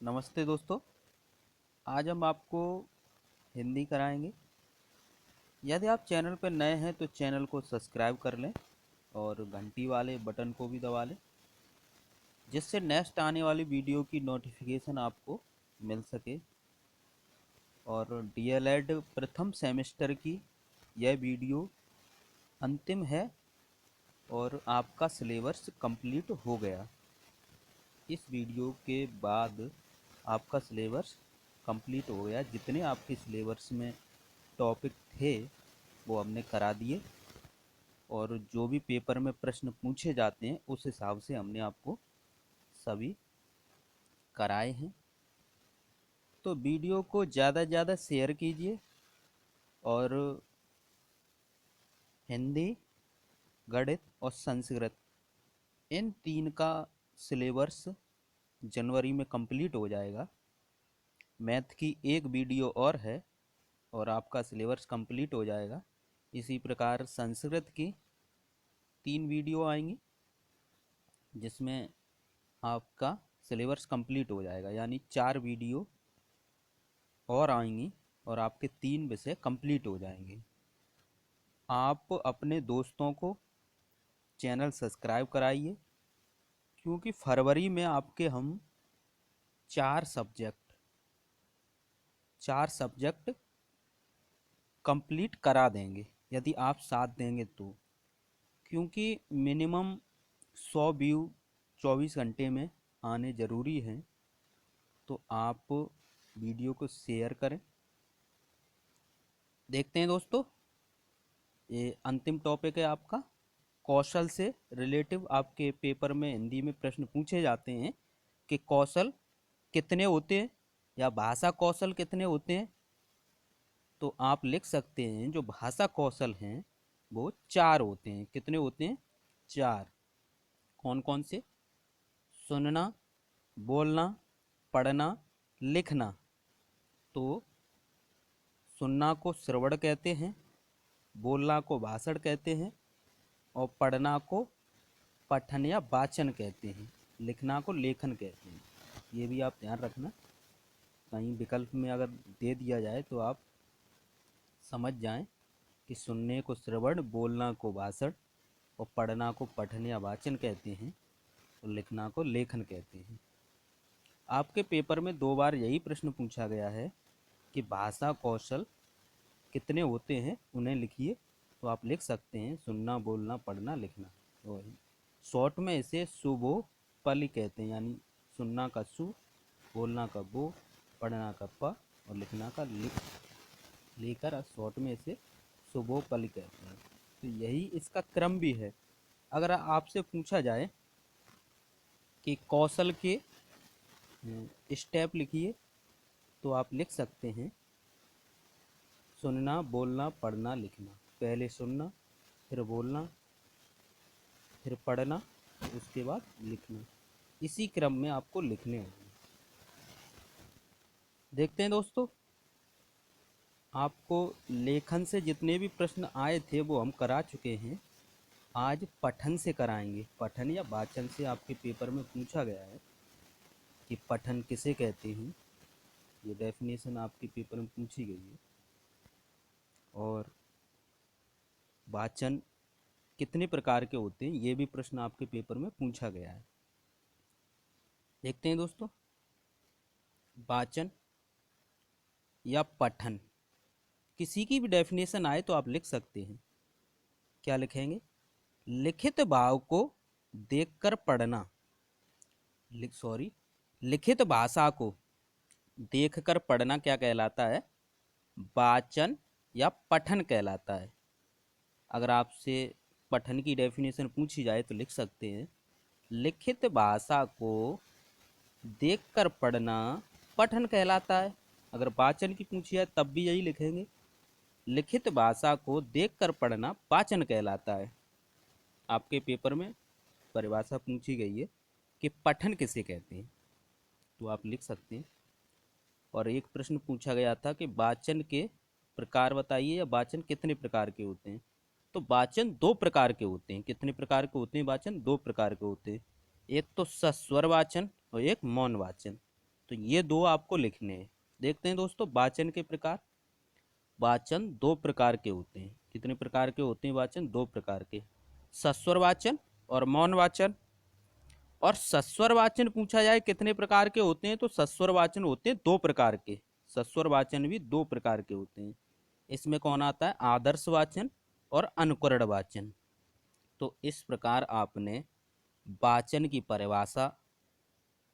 नमस्ते दोस्तों। आज हम आपको हिंदी कराएंगे। यदि आप चैनल पर नए हैं तो चैनल को सब्सक्राइब कर लें और घंटी वाले बटन को भी दबा लें, जिससे नेक्स्ट आने वाली वीडियो की नोटिफिकेशन आपको मिल सके। और डीएलएड प्रथम सेमेस्टर की यह वीडियो अंतिम है और आपका सिलेबस कंप्लीट हो गया। इस वीडियो के बाद आपका सिलेबस कंप्लीट हो गया। जितने आपके सिलेबस में टॉपिक थे वो हमने करा दिए, और जो भी पेपर में प्रश्न पूछे जाते हैं उस हिसाब से हमने आपको सभी कराए हैं। तो वीडियो को ज़्यादा से ज़्यादा शेयर कीजिए और हिंदी, गणित और संस्कृत इन तीन का सिलेबस जनवरी में कंप्लीट हो जाएगा। मैथ की एक वीडियो और है और आपका सिलेबस कंप्लीट हो जाएगा। इसी प्रकार संस्कृत की 3 वीडियो आएंगी, जिसमें आपका सिलेबस कंप्लीट हो जाएगा, यानी 4 वीडियो और आएंगी और आपके 3 विषय कंप्लीट हो जाएंगे। आप अपने दोस्तों को चैनल सब्सक्राइब कराइए, क्योंकि फरवरी में आपके हम 4 सब्जेक्ट 4 सब्जेक्ट कंप्लीट करा देंगे, यदि आप साथ देंगे तो। क्योंकि मिनिमम 100 व्यू 24 घंटे में आने ज़रूरी हैं। तो आप वीडियो को शेयर करें। देखते हैं दोस्तों, ये अंतिम टॉपिक है आपका। कौशल से रिलेटिव आपके पेपर में हिंदी में प्रश्न पूछे जाते हैं कि कौशल कितने होते हैं या भाषा कौशल कितने होते हैं। तो आप लिख सकते हैं जो भाषा कौशल हैं वो 4 होते हैं। कितने होते हैं? 4। कौन कौन से? सुनना, बोलना, पढ़ना, लिखना। तो सुनना को श्रवण कहते हैं, बोलना को भाषण कहते हैं, और पढ़ना को पठन या वाचन कहते हैं, लिखना को लेखन कहते हैं। ये भी आप ध्यान रखना, कहीं विकल्प में अगर दे दिया जाए तो आप समझ जाएं कि सुनने को श्रवण, बोलना को भाषण और पढ़ना को पठन या वाचन कहते हैं और लिखना को लेखन कहते हैं। आपके पेपर में 2 बार यही प्रश्न पूछा गया है कि भाषा कौशल कितने होते हैं, उन्हें लिखिए। तो आप लिख सकते हैं सुनना, बोलना, पढ़ना, लिखना। तो शॉर्ट में इसे सुबोपलि कहते हैं, यानी सुनना का सु, बोलना का बो, पढ़ना का प और लिखना का लिख लेकर शॉर्ट में इसे सुबोपलि कहते हैं। तो यही इसका क्रम भी है। अगर आपसे पूछा जाए कि कौशल के स्टेप लिखिए, तो आप लिख सकते हैं सुनना, बोलना, पढ़ना, लिखना। पहले सुनना, फिर बोलना, फिर पढ़ना, उसके बाद लिखना। इसी क्रम में आपको लिखने होंगे। देखते हैं दोस्तों, आपको लेखन से जितने भी प्रश्न आए थे वो हम करा चुके हैं। आज पठन से कराएंगे। पठन या वाचन से आपके पेपर में पूछा गया है कि पठन किसे कहते हैं। ये डेफिनेशन आपके पेपर में पूछी गई है। और वाचन कितने प्रकार के होते हैं ये भी प्रश्न आपके पेपर में पूछा गया है। देखते हैं दोस्तों, वाचन या पठन किसी की भी डेफिनेशन आए तो आप लिख सकते हैं। क्या लिखेंगे? लिखित भाव को देखकर पढ़ना, लिखित भाषा को देखकर पढ़ना क्या कहलाता है? वाचन या पठन कहलाता है। अगर आपसे पठन की डेफिनेशन पूछी जाए तो लिख सकते हैं लिखित भाषा को देखकर पढ़ना पठन कहलाता है। अगर वाचन की पूछी जाए तब भी यही लिखेंगे, लिखित भाषा को देखकर पढ़ना वाचन कहलाता है। आपके पेपर में परिभाषा पूछी गई है कि पठन किसे कहते हैं, तो आप लिख सकते हैं। और एक प्रश्न पूछा गया था कि वाचन के प्रकार बताइए, या वाचन कितने प्रकार के होते हैं। तो वाचन 2 प्रकार के होते हैं। कितने प्रकार के होते हैं वाचन? 2 प्रकार के होते हैं। एक तो सस्वर वाचन और एक मौन वाचन। तो ये दो आपको लिखने हैं। देखते हैं दोस्तों वाचन के प्रकार। वाचन दो प्रकार के होते हैं। कितने प्रकार के होते हैं वाचन? दो प्रकार के, सस्वर वाचन और मौन वाचन। और सस्वर वाचन पूछा जाए कितने प्रकार के होते हैं, तो सस्वर वाचन होते हैं दो प्रकार के। सस्वर वाचन भी दो प्रकार के होते हैं। इसमें कौन आता है? आदर्श वाचन और अनुकरण वाचन। तो इस प्रकार आपने वाचन की परिभाषा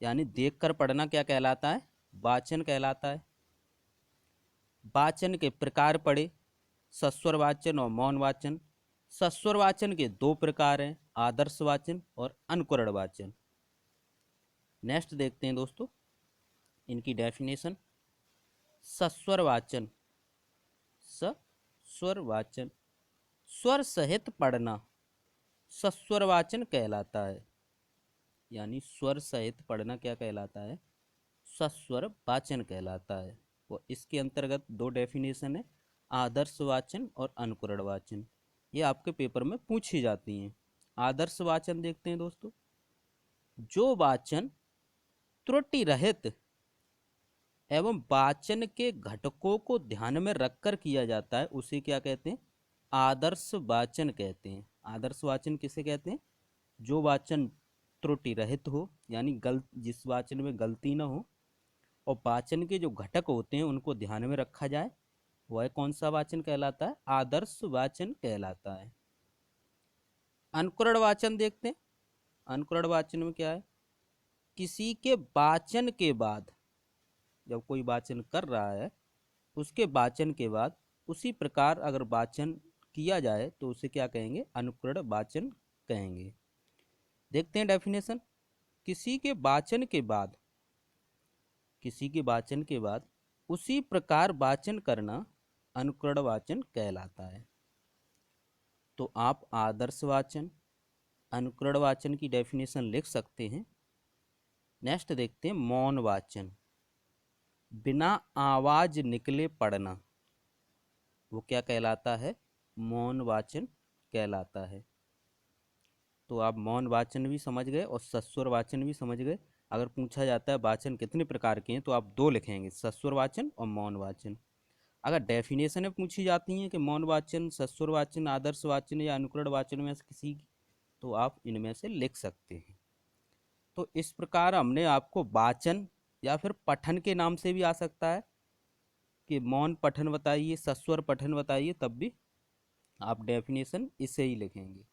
यानी देखकर पढ़ना क्या कहलाता है? वाचन कहलाता है। वाचन के प्रकार पढ़े, सस्वर वाचन और मौन वाचन। सस्वर वाचन के दो प्रकार हैं, आदर्श वाचन और अनुकरण वाचन। नेक्स्ट देखते हैं दोस्तों इनकी डेफिनेशन। सस्वर वाचन, सस्वर वाचन, स्वर सहित पढ़ना सस्वर वाचन कहलाता है। यानी स्वर सहित पढ़ना क्या कहलाता है? सस्वर वाचन कहलाता है। और इसके अंतर्गत दो डेफिनेशन है, आदर्श वाचन और अनुकरण वाचन। ये आपके पेपर में पूछी जाती हैं। आदर्श वाचन देखते हैं दोस्तों। जो वाचन त्रुटि रहित एवं वाचन के घटकों को ध्यान में रखकर किया जाता है उसे क्या कहते हैं? आदर्श वाचन कहते हैं। आदर्श वाचन किसे कहते हैं? जो वाचन त्रुटि रहित हो, यानी जिस वाचन में गलती ना हो और वाचन के जो घटक होते हैं उनको ध्यान में रखा जाए, वह कौन सा वाचन कहलाता है? आदर्श वाचन कहलाता है। अनुकरण वाचन देखते हैं। अनुकरण वाचन में क्या है? किसी के वाचन के बाद, जब कोई वाचन कर रहा है उसके वाचन के बाद उसी प्रकार अगर वाचन किया जाए तो उसे क्या कहेंगे? अनुकरण वाचन कहेंगे। देखते हैं डेफिनेशन। किसी के वाचन के बाद, किसी के वाचन के बाद उसी प्रकार वाचन करना अनुकरण वाचन कहलाता है। तो आप आदर्श वाचन, अनुकरण वाचन की डेफिनेशन लिख सकते हैं। नेक्स्ट देखते हैं मौन वाचन, बिना आवाज निकले पढ़ना, वो क्या कहलाता है? मौन वाचन कहलाता है। तो आप मौन वाचन भी समझ गए और सस्वर वाचन भी समझ गए। अगर पूछा जाता है वाचन कितने प्रकार के हैं तो आप दो लिखेंगे, सस्वर वाचन और मौन वाचन। अगर डेफिनेशन में पूछी जाती हैं कि मौन वाचन, सस्वर वाचन, आदर्श वाचन या अनुकरण वाचन में से किसी की, तो आप इनमें से लिख सकते हैं। तो इस प्रकार हमने आपको वाचन या फिर पठन के नाम से भी आ सकता है कि मौन पठन बताइए, सस्वर पठन बताइए, तब भी आप डेफिनेशन इसे ही लिखेंगे।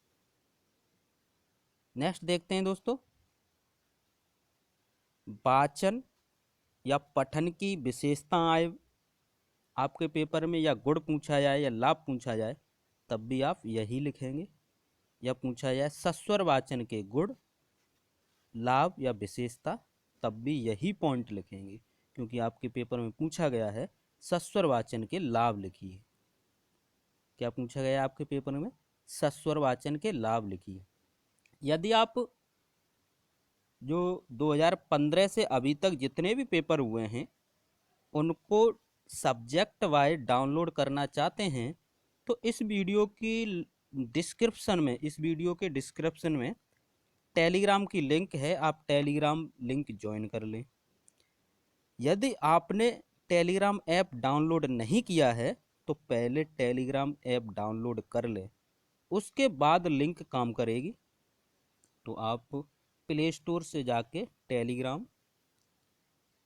नेक्स्ट देखते हैं दोस्तों, वाचन या पठन की विशेषताएं आपके पेपर में या गुण पूछा जाए या लाभ पूछा जाए तब भी आप यही लिखेंगे। या पूछा जाए सस्वर वाचन के गुण, लाभ या विशेषता, तब भी यही पॉइंट लिखेंगे, क्योंकि आपके पेपर में पूछा गया है सस्वर वाचन के लाभ लिखिए। क्या पूछा गया है आपके पेपर में? सस्वर वाचन के लाभ लिखिए। यदि आप जो 2015 से अभी तक जितने भी पेपर हुए हैं उनको सब्जेक्ट वाइज डाउनलोड करना चाहते हैं तो इस वीडियो की डिस्क्रिप्शन में, इस वीडियो के डिस्क्रिप्शन में टेलीग्राम की लिंक है, आप टेलीग्राम लिंक ज्वाइन कर लें। यदि आपने टेलीग्राम ऐप डाउनलोड नहीं किया है तो पहले टेलीग्राम ऐप डाउनलोड कर लें, उसके बाद लिंक काम करेगी। तो आप प्ले स्टोर से जाके टेलीग्राम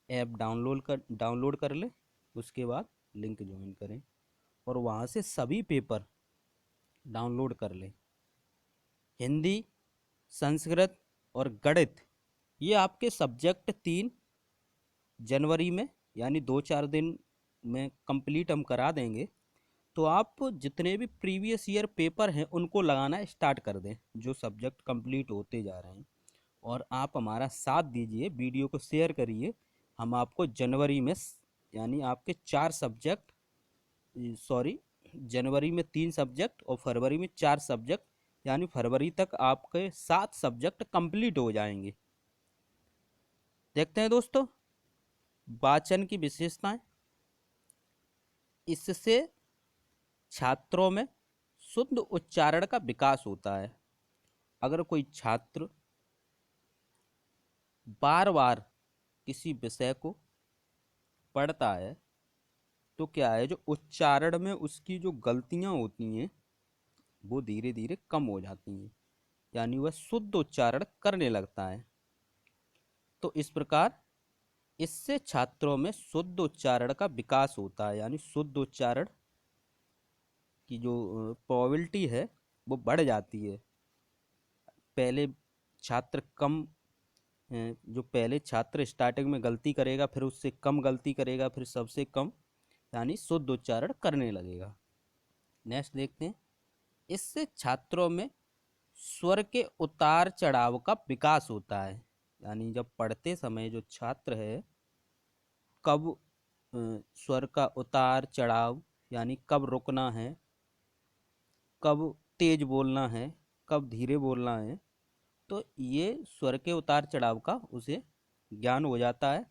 ऐप डाउनलोड कर लें, उसके बाद लिंक ज्वाइन करें और वहाँ से सभी पेपर डाउनलोड कर लें। हिंदी, संस्कृत और गणित, ये आपके सब्जेक्ट 3 जनवरी में यानी 2-4 दिन में कंप्लीट हम करा देंगे। तो आप जितने भी प्रीवियस ईयर पेपर हैं उनको लगाना स्टार्ट कर दें जो सब्जेक्ट कंप्लीट होते जा रहे हैं। और आप हमारा साथ दीजिए, वीडियो को शेयर करिए। हम आपको जनवरी में यानी आपके 4 सब्जेक्ट, सॉरी, जनवरी में 3 सब्जेक्ट और फरवरी में 4 सब्जेक्ट, यानी फरवरी तक आपके 7 सब्जेक्ट कंप्लीट हो जाएंगे। देखते हैं दोस्तों वाचन की विशेषताएं। इससे छात्रों में शुद्ध उच्चारण का विकास होता है। अगर कोई छात्र बार बार किसी विषय को पढ़ता है तो क्या है, जो उच्चारण में उसकी जो गलतियां होती हैं वो धीरे धीरे कम हो जाती हैं, यानी वह शुद्ध उच्चारण करने लगता है। तो इस प्रकार इससे छात्रों में शुद्ध उच्चारण का विकास होता है, यानी शुद्ध उच्चारण की जो प्रोबेबिलिटी है वो बढ़ जाती है। पहले छात्र कम जो पहले छात्र स्टार्टिंग में गलती करेगा, फिर उससे कम गलती करेगा, फिर सबसे कम, यानी शुद्ध उच्चारण करने लगेगा। नेक्स्ट देखते हैं, इससे छात्रों में स्वर के उतार चढ़ाव का विकास होता है। यानी जब पढ़ते समय जो छात्र है कब स्वर का उतार चढ़ाव, यानी कब रुकना है, कब तेज बोलना है, कब धीरे बोलना है, तो ये स्वर के उतार चढ़ाव का उसे ज्ञान हो जाता है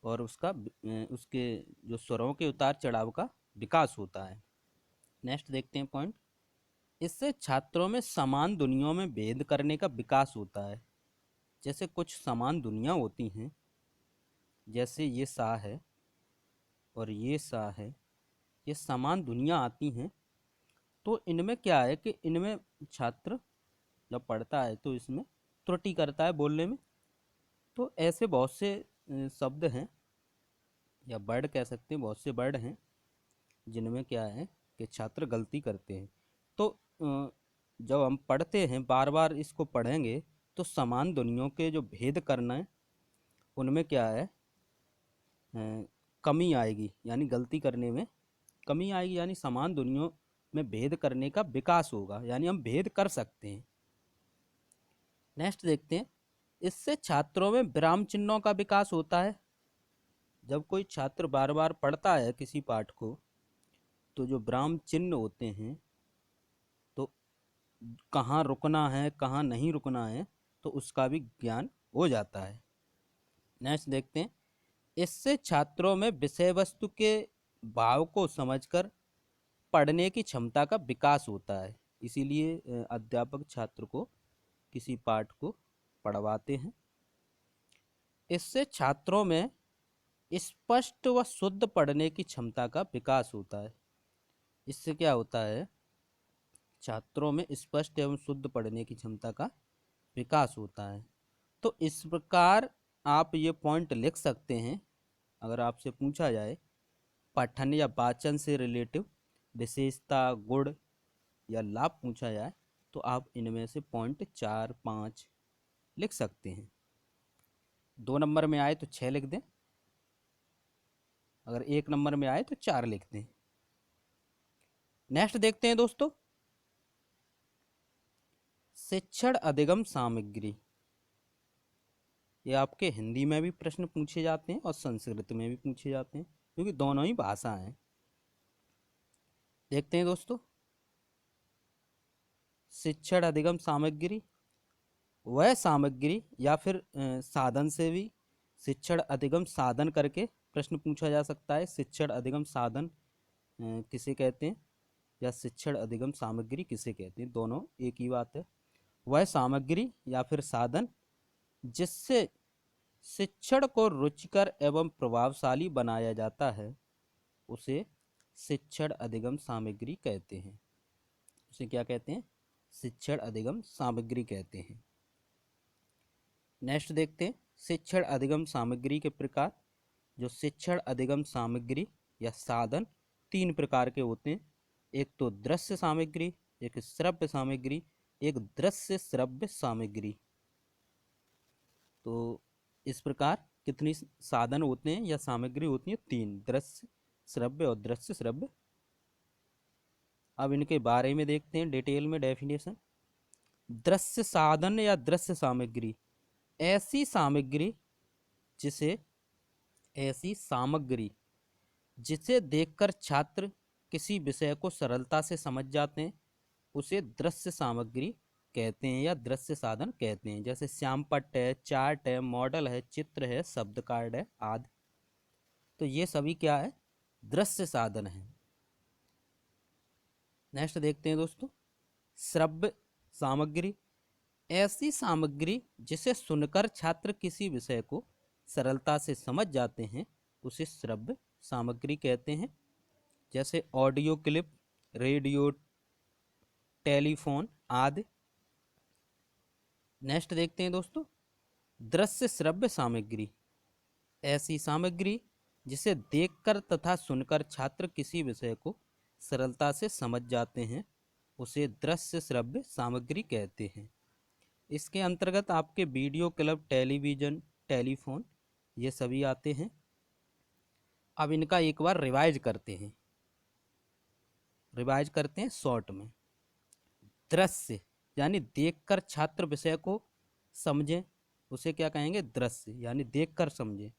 और उसके जो स्वरों के उतार चढ़ाव का विकास होता है। नेक्स्ट देखते हैं पॉइंट, इससे छात्रों में समान ध्वनियों में भेद करने का विकास होता है। जैसे कुछ समान ध्वनियाँ होती हैं, जैसे ये सा है और ये सा है, ये समान ध्वनियाँ आती हैं, तो इनमें क्या है कि इनमें छात्र जब पढ़ता है तो इसमें त्रुटि करता है बोलने में। तो ऐसे बहुत से शब्द हैं या वर्ड कह सकते हैं, बहुत से वर्ड हैं जिनमें क्या है कि छात्र गलती करते हैं। तो जब हम पढ़ते हैं, बार बार इसको पढ़ेंगे, तो समान ध्वनियों के जो भेद करना है उनमें क्या है कमी आएगी, यानी गलती करने में कमी आएगी, यानी समान ध्वनियों में भेद करने का विकास होगा, यानी हम भेद कर सकते हैं। नेक्स्ट देखते हैं, इससे छात्रों में विराम चिन्हों का विकास होता है। जब कोई छात्र बार बार पढ़ता है किसी पाठ को, तो जो विराम चिन्ह होते हैं, तो कहाँ रुकना है कहाँ नहीं रुकना है, तो उसका भी ज्ञान हो जाता है। नेक्स्ट देखते हैं, इससे छात्रों में विषय वस्तु के भाव को समझकर पढ़ने की क्षमता का विकास होता है। इसीलिए अध्यापक छात्र को किसी पाठ को पढ़वाते हैं। इससे छात्रों में स्पष्ट व शुद्ध पढ़ने की क्षमता का विकास होता है। इससे क्या होता है, छात्रों में स्पष्ट एवं शुद्ध पढ़ने की क्षमता का विकास होता है। तो इस प्रकार आप ये पॉइंट लिख सकते हैं। अगर आपसे पूछा जाए पठन या वाचन से रिलेटिव विशेषता, गुण या लाभ पूछा जाए, तो आप इनमें से पॉइंट 4-5 लिख सकते हैं। 2 नंबर में आए तो 6 लिख दें, अगर 1 नंबर में आए तो 4 लिख दें। नेक्स्ट देखते हैं दोस्तों, शिक्षण अधिगम सामग्री। ये आपके हिंदी में भी प्रश्न पूछे जाते हैं और संस्कृत में भी पूछे जाते हैं, क्योंकि दोनों ही भाषा हैं। देखते हैं दोस्तों, शिक्षण अधिगम सामग्री वह सामग्री या फिर साधन से भी शिक्षण अधिगम साधन करके प्रश्न पूछा जा सकता है। शिक्षण अधिगम साधन किसे कहते हैं या शिक्षण अधिगम सामग्री किसे कहते हैं, दोनों एक ही बात है। वह सामग्री या फिर साधन जिससे शिक्षण को रुचिकर एवं प्रभावशाली बनाया जाता है, उसे शिक्षण अधिगम सामग्री कहते हैं। उसे क्या कहते हैं, शिक्षण अधिगम सामग्री कहते हैं। नेक्स्ट देखते हैं, शिक्षण अधिगम सामग्री के प्रकार। जो शिक्षण अधिगम सामग्री या साधन 3 प्रकार के होते हैं। एक तो दृश्य सामग्री, एक श्रव्य सामग्री, एक दृश्य श्रव्य सामग्री। तो इस प्रकार कितनी साधन होते हैं या सामग्री होती है, 3, दृश्य, श्रव्य और दृश्य श्रव्य। अब इनके बारे में देखते हैं डिटेल में डेफिनेशन। दृश्य साधन या दृश्य सामग्री ऐसी सामग्री जिसे ऐसी सामग्री जिसे देखकर छात्र किसी विषय को सरलता से समझ जाते हैं, उसे दृश्य सामग्री कहते हैं या दृश्य साधन कहते हैं। जैसे श्यामपट्ट है, चार्ट है, मॉडल है, चित्र है, शब्द कार्ड है आदि। तो ये सभी क्या है, दृश्य साधन है। नेक्स्ट देखते हैं दोस्तों, श्रव्य सामग्री ऐसी सामग्री जिसे सुनकर छात्र किसी विषय को सरलता से समझ जाते हैं उसे श्रव्य सामग्री कहते हैं। जैसे ऑडियो क्लिप, रेडियो, टेलीफोन आदि। नेक्स्ट देखते हैं दोस्तों, दृश्य श्रव्य सामग्री। ऐसी सामग्री जिसे देखकर तथा सुनकर छात्र किसी विषय को सरलता से समझ जाते हैं उसे दृश्य श्रव्य सामग्री कहते हैं। इसके अंतर्गत आपके वीडियो क्लिप, टेलीविज़न, टेलीफोन ये सभी आते हैं। अब इनका एक बार रिवाइज करते हैं शॉर्ट में। दृश्य यानी देखकर छात्र विषय को समझें, उसे क्या कहेंगे? दृश्य यानी देखकर समझें।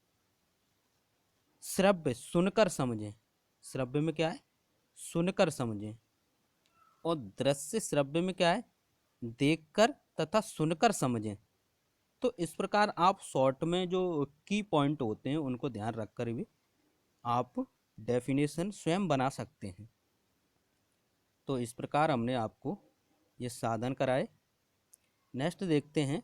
श्रव्य सुनकर समझें, श्रव्य में क्या है? सुनकर समझें। और दृश्य श्रव्य में क्या है? देखकर तथा सुनकर समझें। तो इस प्रकार आप शॉर्ट में जो की पॉइंट होते हैं उनको ध्यान रखकर भी आप डेफिनेशन स्वयं बना सकते हैं। तो इस प्रकार हमने आपको ये साधन कराए। नेक्स्ट देखते हैं,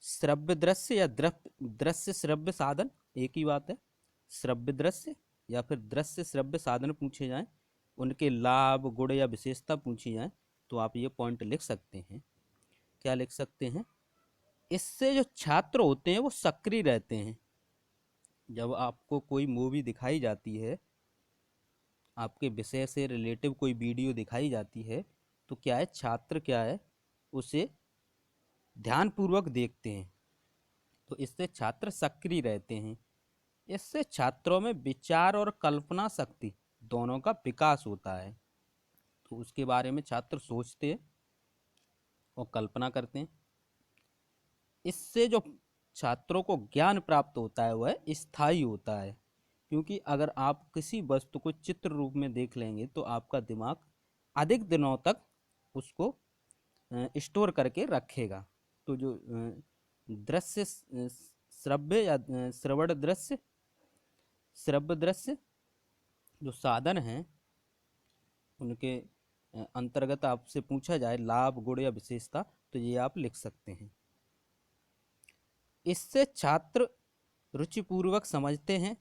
श्रव्य दृश्य या दृश्य श्रव्य साधन एक ही बात है। श्रव्य दृश्य या फिर दृश्य श्रव्य साधन पूछे जाएं, उनके लाभ, गुण या विशेषता पूछी जाए तो आप ये पॉइंट लिख सकते हैं। क्या लिख सकते हैं? इससे जो छात्र होते हैं वो सक्रिय रहते हैं। जब आपको कोई मूवी दिखाई जाती है, आपके विषय से रिलेटिव कोई वीडियो दिखाई जाती है, तो क्या है, छात्र क्या है, उसे ध्यानपूर्वक देखते हैं। तो इससे छात्र सक्रिय रहते हैं। इससे छात्रों में विचार और कल्पना शक्ति दोनों का विकास होता है। तो उसके बारे में छात्र सोचते हैं और कल्पना करते हैं। इससे जो छात्रों को ज्ञान प्राप्त होता है वह स्थायी होता है, क्योंकि अगर आप किसी वस्तु को चित्र रूप में देख लेंगे तो आपका दिमाग अधिक दिनों तक उसको स्टोर करके रखेगा। तो जो दृश्य श्रव्य या श्रव्य दृश्य जो साधन हैं उनके अंतर्गत आपसे पूछा जाए लाभ, गुण या विशेषता, तो ये आप लिख सकते हैं। इससे छात्र रुचिपूर्वक समझते हैं।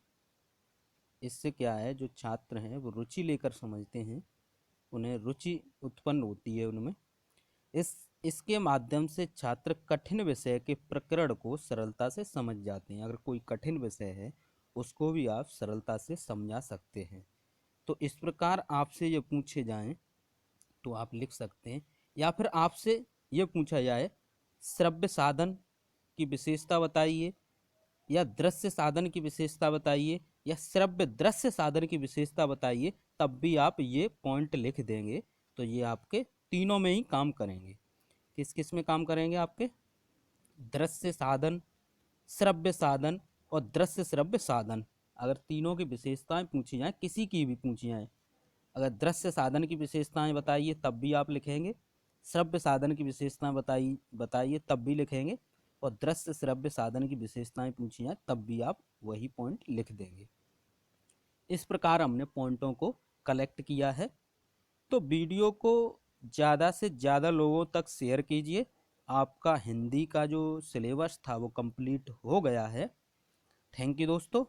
इससे क्या है, जो छात्र हैं वो रुचि लेकर समझते हैं, उन्हें रुचि उत्पन्न होती है उनमें। इसके माध्यम से छात्र कठिन विषय के प्रकरण को सरलता से समझ जाते हैं। अगर कोई कठिन विषय है उसको भी आप सरलता से समझा सकते हैं। तो इस प्रकार आपसे ये पूछे जाएं तो आप लिख सकते हैं। या फिर आपसे ये पूछा जाए श्रव्य साधन की विशेषता बताइए, या दृश्य साधन की विशेषता बताइए, या श्रव्य दृश्य साधन की विशेषता बताइए, तब भी आप ये पॉइंट लिख देंगे तो ये आपके तीनों में ही काम करेंगे। किस किस में काम करेंगे? आपके दृश्य साधन, श्रव्य साधन और दृश्य श्रव्य साधन। अगर तीनों की विशेषताएं पूछी जाएं, किसी की भी पूछी जाएं, अगर दृश्य साधन की विशेषताएं बताइए तब भी आप लिखेंगे, श्रव्य साधन की विशेषताएं बताइए तब भी लिखेंगे, और दृश्य श्रव्य साधन की विशेषताएं पूछी जाए तब भी आप वही पॉइंट लिख देंगे। इस प्रकार हमने पॉइंटों को कलेक्ट किया है। तो वीडियो को ज़्यादा से ज़्यादा लोगों तक शेयर कीजिए। आपका हिंदी का जो सिलेबस था वो कंप्लीट हो गया है। थैंक यू दोस्तों।